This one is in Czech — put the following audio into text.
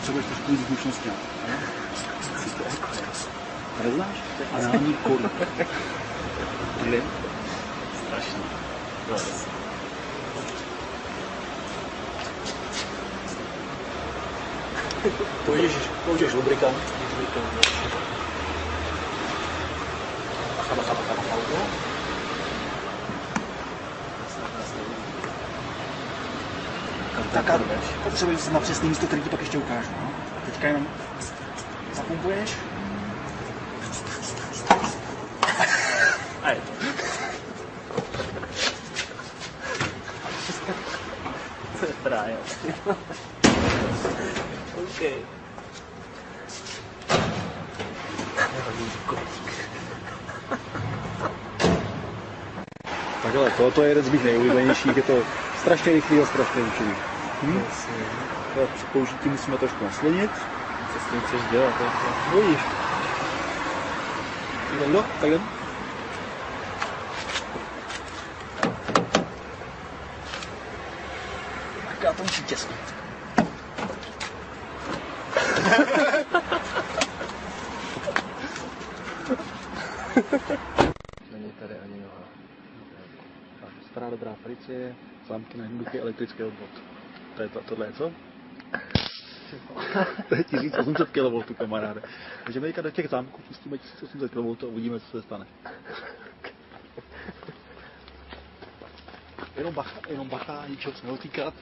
potřebuješ trošku víc zvučnosti. Neznáš? Anální koru. Strašný. No, Použiješ lubrikant. Bacha. Tak a potřebuješ se na přesný místo, který ti pak ještě ukážu. No? Teďka jenom zapumpuješ. A je to. To je frája. OK. Takhle, tohle je jeden z mých nejoblíbenějších, je to strašně rychlý a strašně účinný. Při použití musíme trošku naslinit. Co s tím chceš dělat? Uvidíš. Tak jdem. Tak já to musím těsnit. Není tady ani noha. Stará dobrá Felicie, zámky na jednoduchý elektrický odvod. Tohle je co? To je 1800 kV, kamaráde. Takže my do těch zámků pustíme 1800 kV a uvidíme, co se stane. Jenom bacha, ničeho se neotýkat.